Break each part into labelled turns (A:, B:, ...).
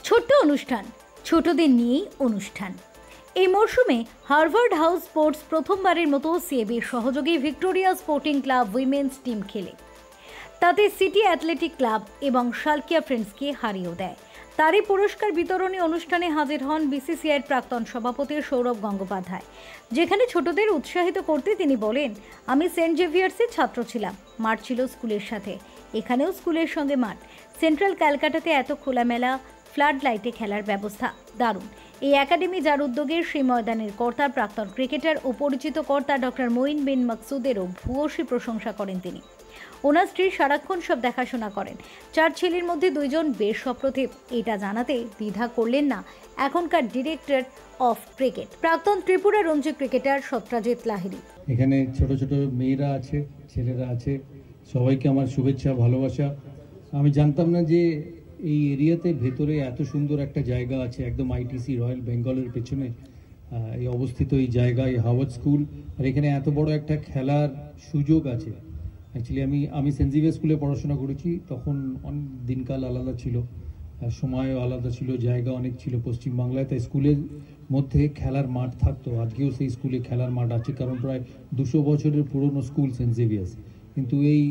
A: ছোট্ট অনুষ্ঠান, ছোটদের নিয়েই অনুষ্ঠান। এই মরশুমে হার্ভার্ড হাউস স্পোর্টস প্রথমবারের মতো সিএবির সহযোগী Victoria sporting club women's team খেলে। তাতে সিটি অ্যাথলেটিক ক্লাব এবং শালকিয়া ফ্রেন্ডসকে হারিয়েও দেয়। তারই পুরস্কার বিতরণী অনুষ্ঠানে হাজির হন বিসিসিআইয়ের প্রাক্তন সভাপতি সৌরভ গঙ্গোপাধ্যায়। যেখানে ছোটদের উৎসাহিত করতে তিনি বলেন, আমি সেন্ট জেভিয়ার্সের ছাত্র ছিলাম, মাঠ ছিল স্কুলের সাথে, এখানেও স্কুলের সঙ্গে মাঠ। সেন্ট্রাল ক্যালকাটাতে এত খোলামেলা ফ্লাড লাইটে খেলার ব্যবস্থা দারুণ। এই একাডেমি যার উদ্যোগের সেই ময়দানের কর্তা প্রাক্তন ক্রিকেটার ও পরিচিত কর্তা ডক্টর মঈন বিন মকসুদেরও ভূয়সী প্রশংসা করেন তিনি। ওনার স্ত্রী সারাক্ষণ সব দেখাশোনা করেন। 4 ছেলের মধ্যে 2 জন বেশ সপ্রতিভ, এটা জানাতে দ্বিধা করলেন না এখনকার ডিরেক্টর অফ ক্রিকেট প্রাক্তন ত্রিপুরা রঞ্জি ক্রিকেটার সত্রাজিৎ লাহিড়ী।
B: এখানে ছোট ছোট মেয়েরা আছে, ছেলেরা আছে, সবাইকে আমার শুভেচ্ছা ভালোবাসা। আমি জানতাম না যে এই এরিয়াতে ভেতরে এত সুন্দর একটা জায়গা আছে, একদম আইটিসি রয়্যাল বেঙ্গলের পেছনে এই অবস্থিত এই জায়গায় হাওয়ার্ড স্কুল, আর এখানে এত বড় একটা খেলার সুযোগ আছে। অ্যাকচুয়ালি আমি সেন্ট জেভিয়ার্স স্কুলে পড়াশোনা করেছি, তখন অনেক দিনকাল আলাদা ছিল, সময়ও আলাদা ছিল, জায়গা অনেক ছিল পশ্চিমবাংলায়, তাই স্কুলের মধ্যে খেলার মাঠ থাকতো। আজকেও সেই স্কুলে খেলার মাঠ আছে, কারণ প্রায় 200 বছরের পুরনো স্কুল সেন্ট জেভিয়ার্স। কিন্তু এই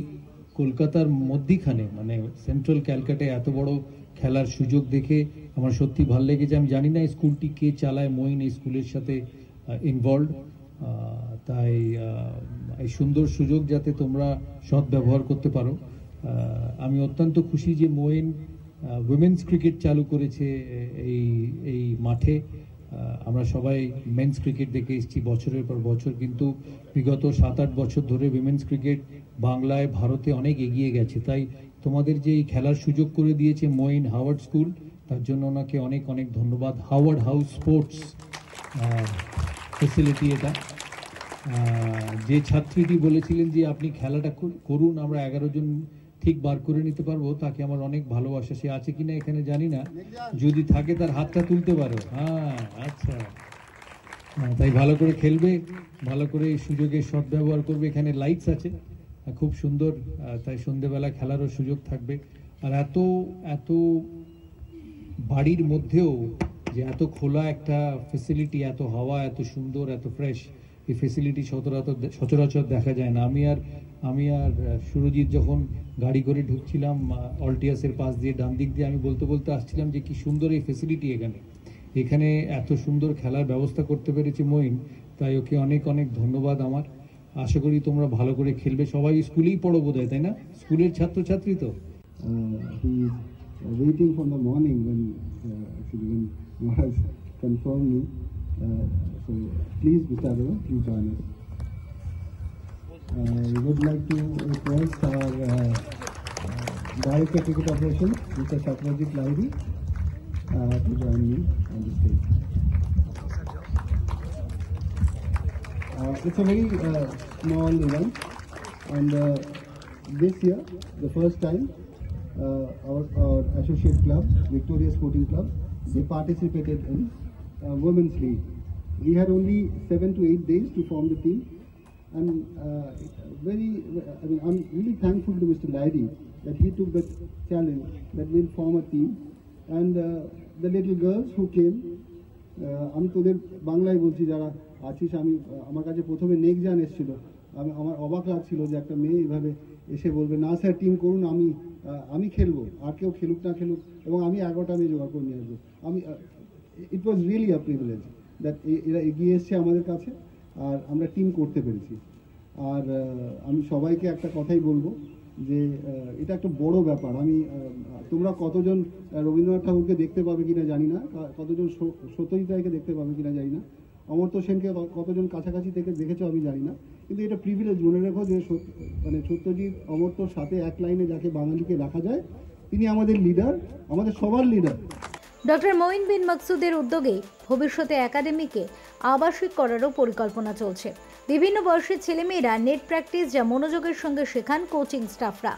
B: কলকাতার মধ্যিখানে মানে সেন্ট্রাল ক্যালকাটায় এত বড় খেলার সুযোগ দেখে আমার সত্যি ভালো লেগেছে। আমি জানি না এই স্কুলটি কে চালায়, মঈন এই স্কুলের সাথে ইনভলভ, তাই এই সুন্দর সুযোগ যাতে তোমরা সৎ ব্যবহার করতে পারো। আমি অত্যন্ত খুশি যে মঈন উইমেন্স ক্রিকেট চালু করেছে এই মাঠে। আমরা সবাই মেন্স ক্রিকেট দেখে এসেছি বছরের পর বছর, কিন্তু বিগত 7-8 বছর ধরে উইমেন্স ক্রিকেট বাংলায় ভারতে অনেক এগিয়ে গেছে। তাই তোমাদের যে এই খেলার সুযোগ করে দিয়েছে মঈন হাওয়ার্ড স্কুল, তার জন্য ওনাকে অনেক অনেক ধন্যবাদ। হাওয়ার্ড হাউস স্পোর্টস ফেসিলিটি এটা, যে ছাত্রীটি বলেছিলেন যে আপনি খেলাটা করুন, আমরা 11 জন ঠিক বার করে নিতে পারবো, তাকে আমার অনেক ভালোবাসা। সে আছে কিনা এখানে জানি না, যদি থাকে তার হাতটা তুলতে পারো। হ্যাঁ, আচ্ছা, তাই ভালো করে খেলবে, ভালো করে এই সুযোগের সদ্ব্যবহার করবে। এখানে লাইটস আছে খুব সুন্দর, তাই সন্ধ্যেবেলা খেলারও সুযোগ থাকবে। আর এত এত বাড়ির মধ্যেও যে এত খোলা একটা ফেসিলিটি, এত হাওয়া, এত সুন্দর, এত ফ্রেশ, এই ফেসিলিটি সচরাচর দেখা যায় না। আমি আর সুরজিৎ যখন গাড়ি করে ঢুকছিলাম অল্টিয়াসের পাশ দিয়ে ডান দিক দিয়ে, আমি বলতে বলতে আসছিলাম যে কি সুন্দর এই ফেসিলিটি এখানে এত সুন্দর খেলার ব্যবস্থা করতে পেরেছে মঈন, তাই ওকে অনেক অনেক ধন্যবাদ আমার। আশা করি তোমরা ভালো করে খেলবে। সবাই স্কুলেই পড়ো বোধহয়, তাই না? স্কুলের ছাত্রছাত্রী তো।
C: Waiting from the morning when was confirmed me. So please, Mr. Agarwal, please join us. We would like to request our Director Cricket Operations, Mr. Satrajit Lahiড়ী, to join me on the stage. It's a very small event, and this year, the first time, our associate club, Victoria Sporting Club, they participated in Women's League. We had only 7 to 8 days to form the team, and I'm really thankful to Mr. Lahiড়ী that he took that challenge that we'll form a team, and the little girls who came, আমি তোদের বাংলায় বলছি যারা আছিস, আমার কাছে প্রথমে নেকজান এসেছিল, আমার অবাক লাগছিল যে একটা মেয়ে এইভাবে এসে বলবে না স্যার টিম করুন, আমি খেলবো, আর কেউ খেলুক না খেলুক, এবং আমি 11টা মেয়ে জোগাড় করে নিয়ে আসবো। It was really a privilege that এরা এগিয়ে এসছে আমাদের কাছে, আর আমরা টিম করতে পেরেছি। আর আমি সবাইকে একটা কথাই বলবো যে এটা একটা বড় ব্যাপার। তোমরা কতজন রবীন্দ্রনাথ ঠাকুরকে দেখতে পাবে কিনা জানি না, কতজন সত্যজিৎ রায়কে দেখতে পাবে কিনা জানি না, অমর্ত্য সেনকে কতজন কাছাকাছি থেকে দেখেছো আমি জানি না, কিন্তু এটা প্রিভিলেজ। মনে রেখো যে মানে সত্যজিৎ অমর্ত্যর সাথে এক লাইনে যাকে বাঙালিকে রাখা যায়, তিনি আমাদের লিডার, আমাদের সবার লিডার।
A: ডক্টর মঈন বিন মকসুদের উদ্যোগে ভবিষ্যতে একাডেমিকে আবাসিক করারও পরিকল্পনা চলছে। বিভিন্ন বয়সের ছেলেমেয়েরা নেট প্র্যাকটিস যা মনোযোগের সঙ্গে শেখান কোচিং স্টাফরা।